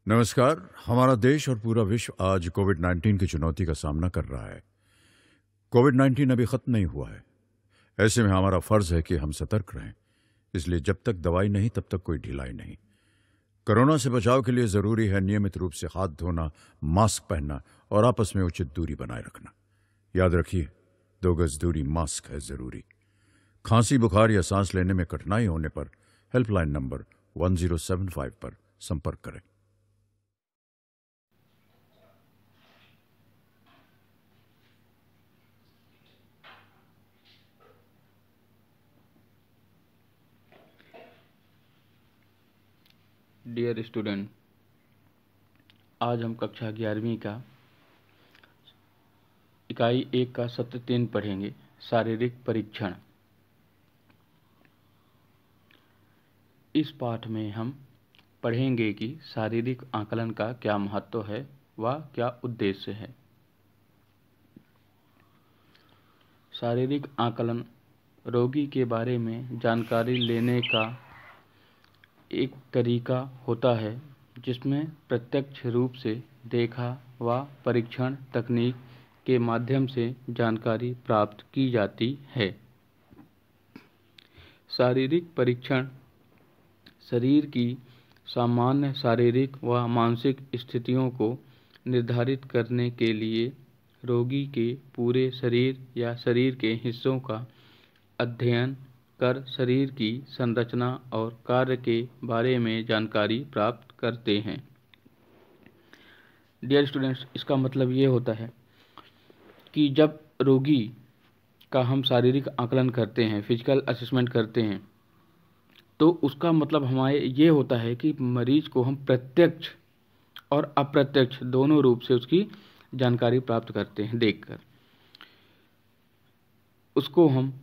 नमस्कार। हमारा देश और पूरा विश्व आज कोविड-19 की चुनौती का सामना कर रहा है। कोविड-19 अभी खत्म नहीं हुआ है। ऐसे में हमारा फर्ज है कि हम सतर्क रहें। इसलिए जब तक दवाई नहीं तब तक कोई ढिलाई नहीं। कोरोना से बचाव के लिए जरूरी है नियमित रूप से हाथ धोना, मास्क पहनना और आपस में उचित दूरी बनाए रखना। याद रखिए, 2 गज दूरी मास्क है जरूरी। खांसी, बुखार या सांस लेने में कठिनाई होने पर हेल्पलाइन नंबर 1075 पर संपर्क करें। डियर स्टूडेंट, आज हम कक्षा 11वीं का इकाई 1 का सत्र 3 पढ़ेंगे, शारीरिक परीक्षण। इस पाठ में हम पढ़ेंगे कि शारीरिक आकलन का क्या महत्व है व क्या उद्देश्य है। शारीरिक आकलन रोगी के बारे में जानकारी लेने का एक तरीका होता है जिसमें प्रत्यक्ष रूप से देखा व परीक्षण तकनीक के माध्यम से जानकारी प्राप्त की जाती है। शारीरिक परीक्षण शरीर की सामान्य शारीरिक व मानसिक स्थितियों को निर्धारित करने के लिए रोगी के पूरे शरीर या शरीर के हिस्सों का अध्ययन कर शरीर की संरचना और कार्य के बारे में जानकारी प्राप्त करते हैं। डियर स्टूडेंट्स, इसका मतलब ये होता है कि जब रोगी का हम शारीरिक आकलन करते हैं, फिजिकल असेसमेंट करते हैं, तो उसका मतलब हमारे ये होता है कि मरीज को हम प्रत्यक्ष और अप्रत्यक्ष दोनों रूप से उसकी जानकारी प्राप्त करते हैं। देखकर उसको हम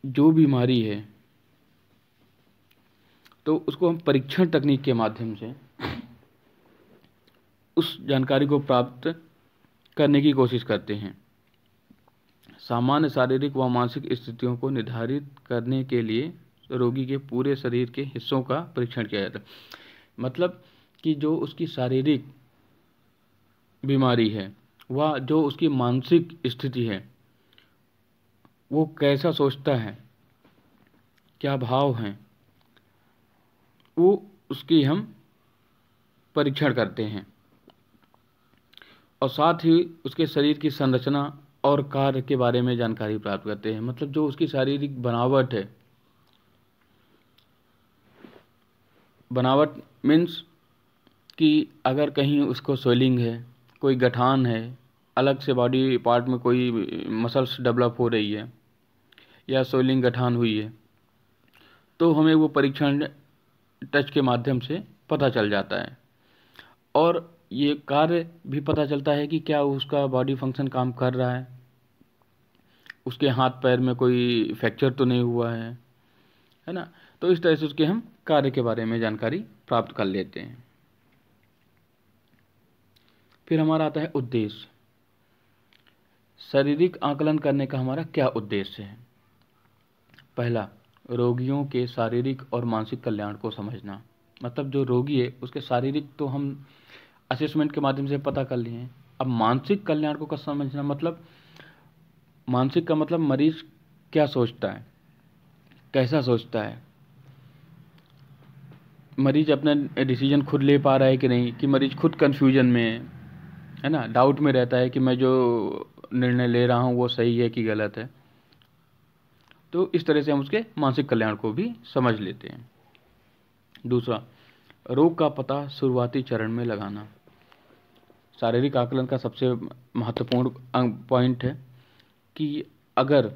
जो बीमारी है तो उसको हम परीक्षण तकनीक के माध्यम से उस जानकारी को प्राप्त करने की कोशिश करते हैं। सामान्य शारीरिक व मानसिक स्थितियों को निर्धारित करने के लिए रोगी के पूरे शरीर के हिस्सों का परीक्षण किया जाता है। मतलब कि जो उसकी शारीरिक बीमारी है व जो उसकी मानसिक स्थिति है, वो कैसा सोचता है, क्या भाव हैं, वो उसकी हम परीक्षण करते हैं और साथ ही उसके शरीर की संरचना और कार्य के बारे में जानकारी प्राप्त करते हैं। मतलब जो उसकी शारीरिक बनावट है, बनावट मीन्स कि अगर कहीं उसको स्वेलिंग है, कोई गठान है, अलग से बॉडी पार्ट में कोई मसल्स डेवलप हो रही है या स्वेलिंग गठान हुई है, तो हमें वो परीक्षण टच के माध्यम से पता चल जाता है। और ये कार्य भी पता चलता है कि क्या उसका बॉडी फंक्शन काम कर रहा है, उसके हाथ पैर में कोई फ्रैक्चर तो नहीं हुआ है ना। तो इस तरह से उसके हम कार्य के बारे में जानकारी प्राप्त कर लेते हैं। फिर हमारा आता है उद्देश्य। शारीरिक आकलन करने का हमारा क्या उद्देश्य है? पहला, रोगियों के शारीरिक और मानसिक कल्याण को समझना। मतलब जो रोगी है उसके शारीरिक तो हम असेसमेंट के माध्यम से पता कर लिए हैं। अब मानसिक कल्याण को समझना, मतलब मानसिक का मतलब मरीज क्या सोचता है, कैसा सोचता है, मरीज अपना डिसीजन खुद ले पा रहा है कि नहीं, कि मरीज खुद कन्फ्यूजन में है ना, डाउट में रहता है कि मैं जो निर्णय ले रहा हूँ वो सही है कि गलत है। तो इस तरह से हम उसके मानसिक कल्याण को भी समझ लेते हैं। दूसरा, रोग का पता शुरुआती चरण में लगाना। शारीरिक आकलन का सबसे महत्वपूर्ण पॉइंट है कि अगर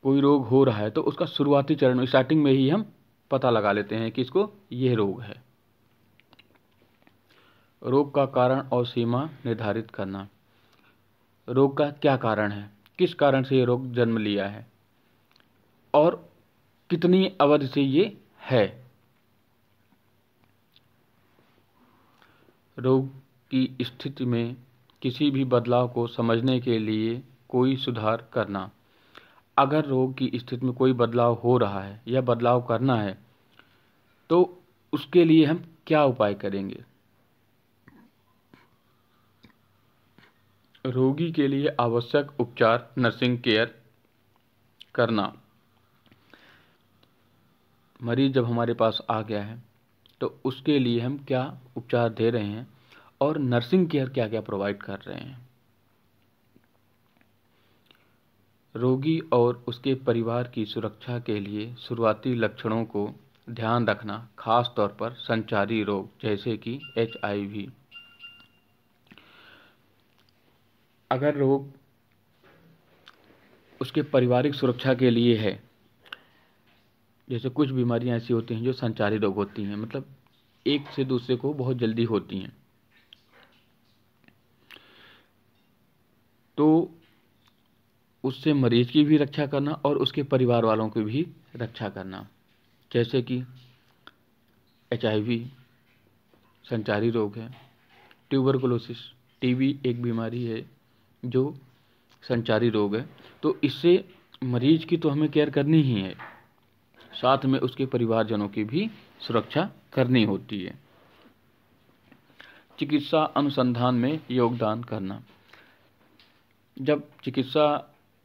कोई रोग हो रहा है तो उसका शुरुआती चरण में, स्टार्टिंग में ही हम पता लगा लेते हैं कि इसको यह रोग है। रोग का कारण और सीमा निर्धारित करना। रोग का क्या कारण है, किस कारण से ये रोग जन्म लिया है और कितनी अवधि से ये है। रोग की स्थिति में किसी भी बदलाव को समझने के लिए कोई सुधार करना। अगर रोग की स्थिति में कोई बदलाव हो रहा है या बदलाव करना है तो उसके लिए हम क्या उपाय करेंगे? रोगी के लिए आवश्यक उपचार, नर्सिंग केयर करना। मरीज जब हमारे पास आ गया है तो उसके लिए हम क्या उपचार दे रहे हैं और नर्सिंग केयर क्या क्या प्रोवाइड कर रहे हैं। रोगी और उसके परिवार की सुरक्षा के लिए शुरुआती लक्षणों को ध्यान रखना, खास तौर पर संचारी रोग जैसे कि HIV। अगर रोग उसके पारिवारिक सुरक्षा के लिए है, जैसे कुछ बीमारियां ऐसी होती हैं जो संचारी रोग होती हैं, मतलब एक से दूसरे को बहुत जल्दी होती हैं, तो उससे मरीज की भी रक्षा करना और उसके परिवार वालों की भी रक्षा करना। जैसे कि HIV संचारी रोग है, ट्यूबरकुलोसिस TB एक बीमारी है जो संचारी रोग है, तो इससे मरीज की तो हमें केयर करनी ही है, साथ में उसके परिवारजनों की भी सुरक्षा करनी होती है। चिकित्सा अनुसंधान में योगदान करना। जब चिकित्सा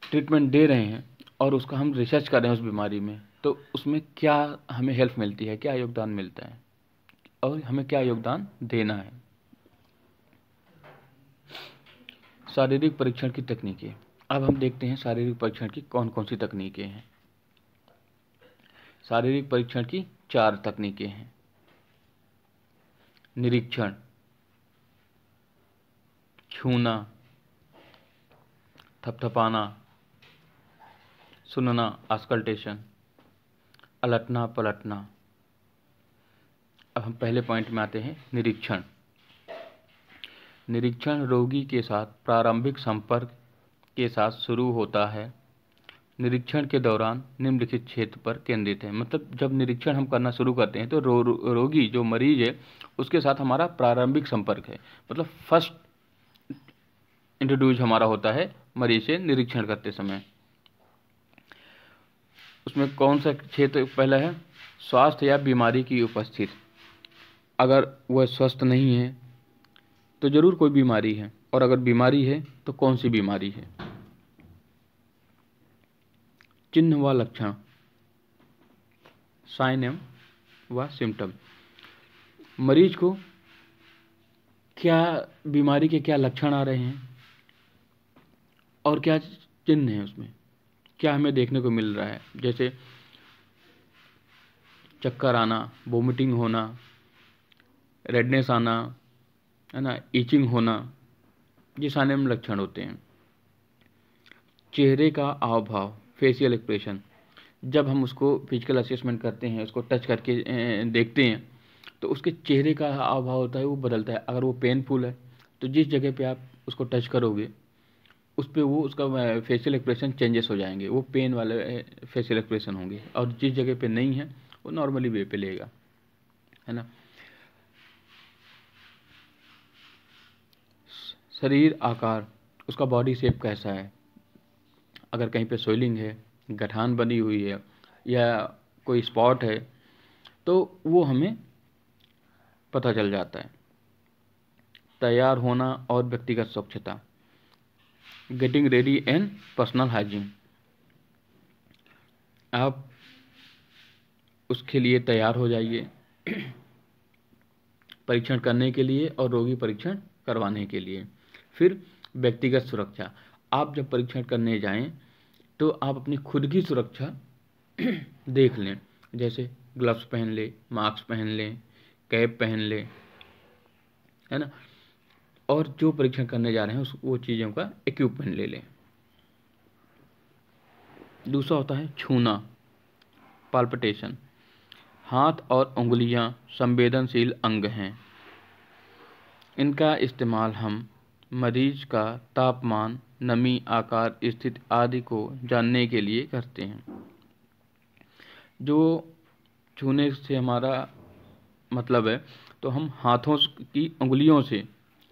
ट्रीटमेंट दे रहे हैं और उसका हम रिसर्च कर रहे हैं उस बीमारी में, तो उसमें क्या हमें हेल्प मिलती है, क्या योगदान मिलता है और हमें क्या योगदान देना है। शारीरिक परीक्षण की तकनीकें। अब हम देखते हैं शारीरिक परीक्षण की कौन कौन सी तकनीकें हैं। शारीरिक परीक्षण की 4 तकनीकें हैं। निरीक्षण, छूना, थपथपाना, सुनना ऑस्कल्टेशन, अलटना पलटना। अब हम पहले पॉइंट में आते हैं, निरीक्षण। निरीक्षण रोगी के साथ प्रारंभिक संपर्क के साथ शुरू होता है। निरीक्षण के दौरान निम्नलिखित क्षेत्र पर केंद्रित है। मतलब जब निरीक्षण हम करना शुरू करते हैं तो रोगी जो मरीज है उसके साथ हमारा प्रारंभिक संपर्क है, मतलब फर्स्ट इंट्रोड्यूस हमारा होता है मरीज से निरीक्षण करते समय। उसमें कौन सा क्षेत्र पहला है? स्वास्थ्य या बीमारी की उपस्थिति। अगर वह स्वस्थ नहीं है तो जरूर कोई बीमारी है, और अगर बीमारी है तो कौन सी बीमारी है। चिन्ह व लक्षण, साइन एवं व सिम्टम। मरीज को क्या बीमारी के क्या लक्षण आ रहे हैं और क्या चिन्ह है, उसमें क्या हमें देखने को मिल रहा है। जैसे चक्कर आना, वोमिटिंग होना, रेडनेस आना, है ना, ईचिंग होना, ये सारे लक्षण होते हैं। चेहरे का हाव भाव, फेशियल एक्सप्रेशन। जब हम उसको फिजिकल असेसमेंट करते हैं, उसको टच करके देखते हैं, तो उसके चेहरे का हाव भाव होता है वो बदलता है। अगर वो पेनफुल है तो जिस जगह पे आप उसको टच करोगे उस पर वो उसका फेशियल एक्सप्रेशन चेंजेस हो जाएंगे, वो पेन वाले फेशियल एक्सप्रेशन होंगे, और जिस जगह पे नहीं है वो नॉर्मली वे पे लेगा, है ना। शरीर आकार, उसका बॉडी शेप कैसा है। अगर कहीं पे स्वेलिंग है, गठान बनी हुई है या कोई स्पॉट है तो वो हमें पता चल जाता है। तैयार होना और व्यक्तिगत स्वच्छता, getting ready and personal hygiene. आप उसके लिए तैयार हो जाइए परीक्षण करने के लिए और रोगी परीक्षण करवाने के लिए। फिर व्यक्तिगत सुरक्षा, आप जब परीक्षण करने जाएं तो आप अपनी खुद की सुरक्षा देख लें, जैसे ग्लव्स पहन ले, मास्क पहन लें, कैप पहन लें, है ना, और जो परीक्षण करने जा रहे हैं वो चीज़ों का इक्विपमेंट ले लें। दूसरा होता है छूना, पाल्पिटेशन। हाथ और उंगलियां संवेदनशील अंग हैं, इनका इस्तेमाल हम मरीज का तापमान, नमी, आकार, स्थिति आदि को जानने के लिए करते हैं। जो छूने से हमारा मतलब है, तो हम हाथों की उंगलियों से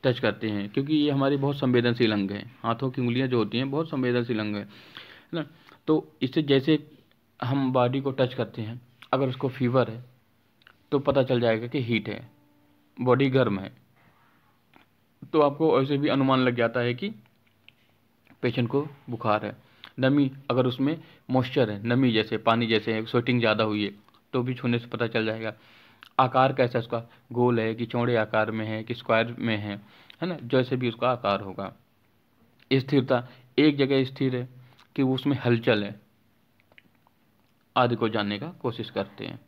टच करते हैं, क्योंकि ये हमारी बहुत संवेदनशील अंग हैं। हाथों की उंगलियां जो होती हैं बहुत संवेदनशील अंग है ना। तो इससे जैसे हम बॉडी को टच करते हैं, अगर उसको फीवर है तो पता चल जाएगा कि हीट है, बॉडी गर्म है। तो आपको ऐसे भी अनुमान लग जाता है कि पेशेंट को बुखार है। नमी, अगर उसमें मॉइस्चर है, नमी जैसे पानी जैसे है, स्वेटिंग ज़्यादा हुई है, तो भी छूने से पता चल जाएगा। आकार कैसा है उसका, गोल है कि चौड़े आकार में है कि स्क्वायर में है ना, जैसे भी उसका आकार होगा। स्थिरता, एक जगह स्थिर है कि उसमें हलचल है, आदि को जानने का कोशिश करते हैं।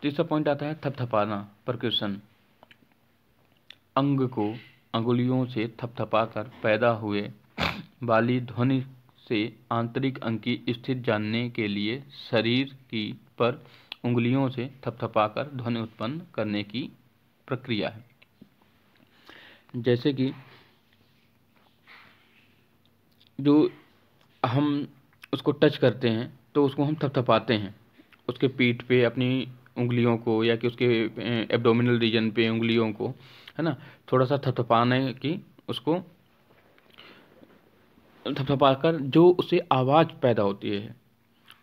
तीसरा पॉइंट आता है थपथपाना, परक्यूशन। अंग को अंगुलियों से थपथपाकर पैदा हुए वाली ध्वनि से आंतरिक अंग की स्थिति जानने के लिए शरीर की पर उंगलियों से थपथपाकर ध्वनि उत्पन्न करने की प्रक्रिया है। जैसे कि जो हम उसको टच करते हैं तो उसको हम थपथपाते हैं, उसके पीठ पे अपनी उंगलियों को, या कि उसके एब्डोमिनल रीजन पे उंगलियों को, है ना, थोड़ा सा थपथपाने की, उसको थपथपाकर जो उससे आवाज़ पैदा होती है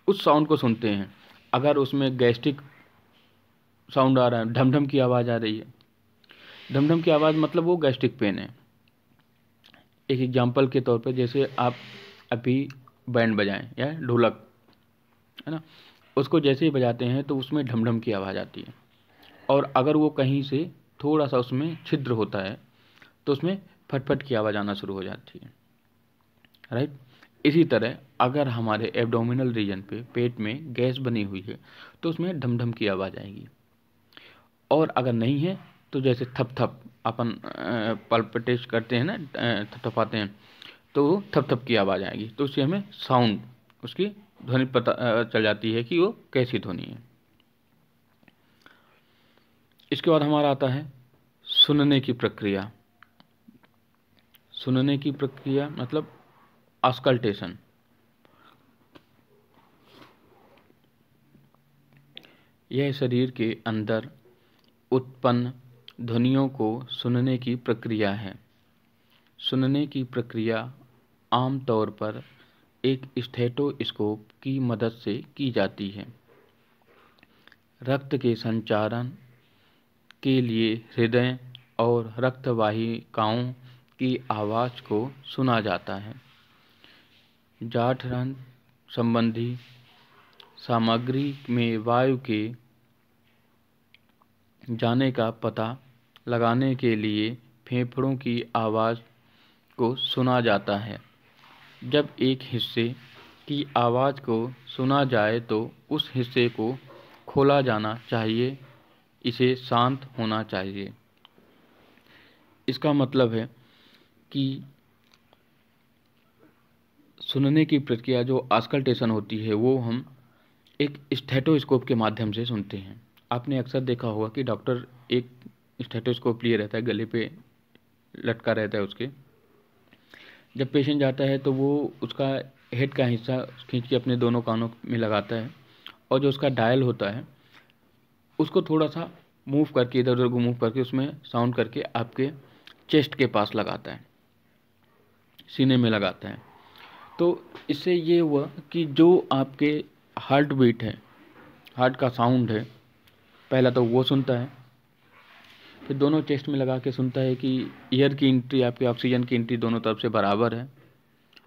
उस साउंड को सुनते हैं। अगर उसमें गैस्ट्रिक साउंड आ रहा है, ढमढम की आवाज़ आ रही है, ढमढम की आवाज़ मतलब वो गैस्ट्रिक पेन है। एक एग्जांपल के तौर पे, जैसे आप अभी बैंड बजाएं या ढोलक, है ना, उसको जैसे ही बजाते हैं तो उसमें ढमढम की आवाज़ आती है, और अगर वो कहीं से थोड़ा सा उसमें छिद्र होता है तो उसमें फटफट की आवाज़ आना शुरू हो जाती है, राइट। इसी तरह अगर हमारे एब्डोमिनल रीजन पे, पेट में गैस बनी हुई है तो उसमें ढमढम की आवाज़ आएगी, और अगर नहीं है तो जैसे थप थप अपन पल्पिटेट करते हैं ना, थपथपाते हैं, तो थप थप की आवाज़ आएगी, तो उससे हमें साउंड, उसकी ध्वनि पता चल जाती है कि वो कैसी ध्वनि है। इसके बाद हमारा आता है सुनने की प्रक्रिया। सुनने की प्रक्रिया मतलब ऑस्कल्टेशन। यह शरीर के अंदर उत्पन्न ध्वनियों को सुनने की प्रक्रिया है। सुनने की प्रक्रिया आमतौर पर एक स्टेथोस्कोप की मदद से की जाती है। रक्त के संचारण के लिए हृदय और रक्तवाहिकाओं की आवाज़ को सुना जाता है। जाठरन संबंधी सामग्री में वायु के जाने का पता लगाने के लिए फेफड़ों की आवाज़ को सुना जाता है। जब एक हिस्से की आवाज़ को सुना जाए तो उस हिस्से को खोला जाना चाहिए, इसे शांत होना चाहिए। इसका मतलब है कि सुनने की प्रक्रिया जो ऑस्कल्टेशन होती है वो हम एक स्टेथोस्कोप के माध्यम से सुनते हैं। आपने अक्सर देखा होगा कि डॉक्टर एक स्टेथोस्कोप लिए रहता है, गले पे लटका रहता है उसके। जब पेशेंट जाता है तो वो उसका हेड का हिस्सा खींच के अपने दोनों कानों में लगाता है, और जो उसका डायल होता है उसको थोड़ा सा मूव करके, इधर उधर मूव करके, उसमें साउंड करके आपके चेस्ट के पास लगाता है, सीने में लगाता है। तो इससे ये हुआ कि जो आपके हार्ट बीट है, हार्ट का साउंड है, पहला तो वो सुनता है, फिर दोनों चेस्ट में लगा के सुनता है कि एयर की एंट्री, आपकी ऑक्सीजन की एंट्री दोनों तरफ से बराबर है।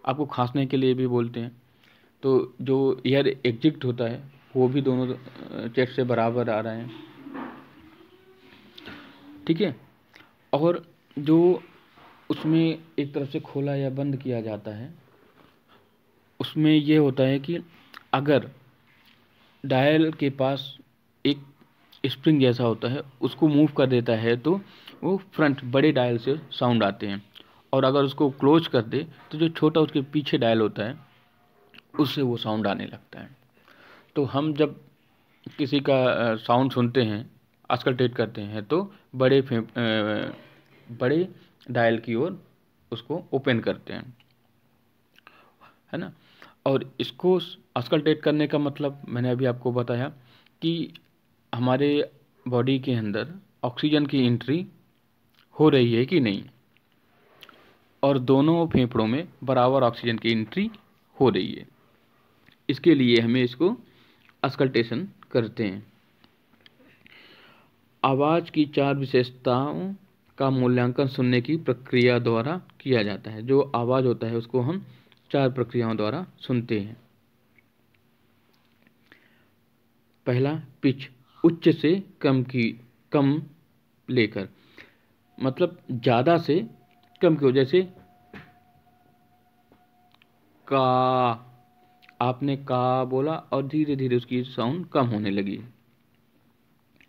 आपको खांसने के लिए भी बोलते हैं, तो जो एयर एग्जिट होता है वो भी दोनों चेस्ट से बराबर आ रहे हैं, ठीक है। और जो उसमें एक तरफ से खोला या बंद किया जाता है, उसमें ये होता है कि अगर डायल के पास एक स्प्रिंग जैसा होता है, उसको मूव कर देता है तो वो फ्रंट बड़े डायल से साउंड आते हैं, और अगर उसको क्लोज कर दे तो जो छोटा उसके पीछे डायल होता है उससे वो साउंड आने लगता है। तो हम जब किसी का साउंड सुनते हैं, ऑस्कल्टेट करते हैं, तो बड़े डायल की ओर उसको ओपन करते हैं, है ना। और इसको ऑस्कल्टेट करने का मतलब मैंने अभी आपको बताया कि हमारे बॉडी के अंदर ऑक्सीजन की एंट्री हो रही है कि नहीं, और दोनों फेफड़ों में बराबर ऑक्सीजन की एंट्री हो रही है। इसके लिए हमें इसको ऑस्कल्टेशन करते हैं। आवाज़ की 4 विशेषताओं का मूल्यांकन सुनने की प्रक्रिया द्वारा किया जाता है। जो आवाज़ होता है उसको हम 4 प्रक्रियाओं द्वारा सुनते हैं। पहला, पिच, उच्च से कम लेकर, मतलब ज़्यादा से कम की हो, जैसे का, आपने का बोला और धीरे धीरे उसकी साउंड कम होने लगी,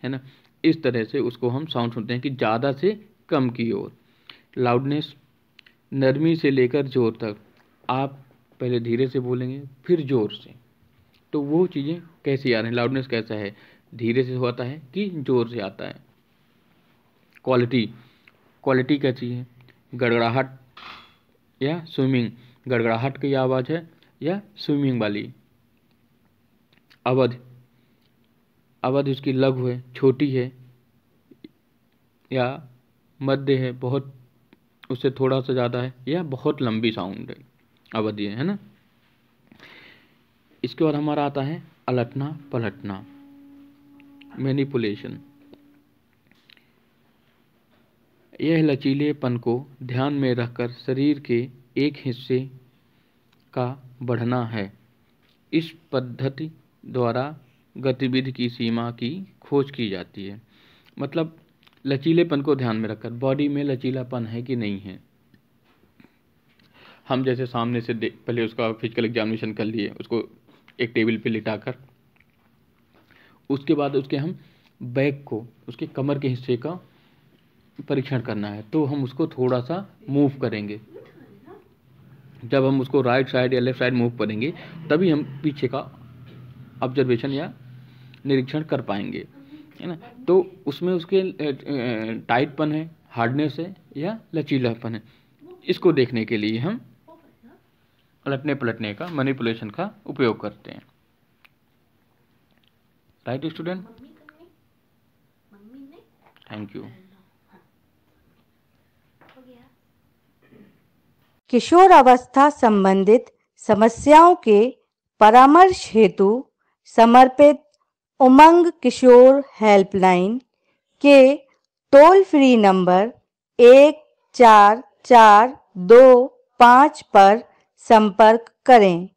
है ना। इस तरह से उसको हम साउंड सुनते हैं कि ज़्यादा से कम की ओर। लाउडनेस, नरमी से लेकर जोर तक, आप पहले धीरे से बोलेंगे फिर जोर से, तो वो चीज़ें कैसी आ रही हैं, लाउडनेस कैसा है, धीरे से होता है कि जोर से आता है। क्वालिटी कैसी है, गड़गड़ाहट या स्विमिंग, गड़गड़ाहट की आवाज़ है या स्विमिंग वाली। अवधि उसकी लघु है, छोटी है या मध्य है, बहुत उससे थोड़ा सा ज़्यादा है या बहुत लंबी साउंड है, अवधि है ना। इसके बाद हमारा आता है अलटना पलटना, मैनिपुलेशन। यह लचीलेपन को ध्यान में रखकर शरीर के एक हिस्से का बढ़ना है। इस पद्धति द्वारा गतिविधि की सीमा की खोज की जाती है। मतलब लचीलेपन को ध्यान में रखकर, बॉडी में लचीलापन है कि नहीं है। हम जैसे सामने से पहले उसका फिजिकल एग्जामिनेशन कर लिए, उसको एक टेबल पे लिटाकर, उसके बाद उसके हम बैक को, उसके कमर के हिस्से का परीक्षण करना है, तो हम उसको थोड़ा सा मूव करेंगे। जब हम उसको राइट साइड या लेफ्ट साइड मूव करेंगे तभी हम पीछे का ऑब्जर्वेशन या निरीक्षण कर पाएंगे, है ना। तो उसमें उसके टाइटपन है, हार्डनेस है या लचीलापन है, इसको देखने के लिए हम उलटने पलटने का, मैनिपुलेशन का उपयोग करते हैं। Right student, thank you. किशोर अवस्था संबंधित समस्याओं के परामर्श हेतु समर्पित उमंग किशोर हेल्पलाइन के टोल फ्री नंबर 144225 पर संपर्क करें।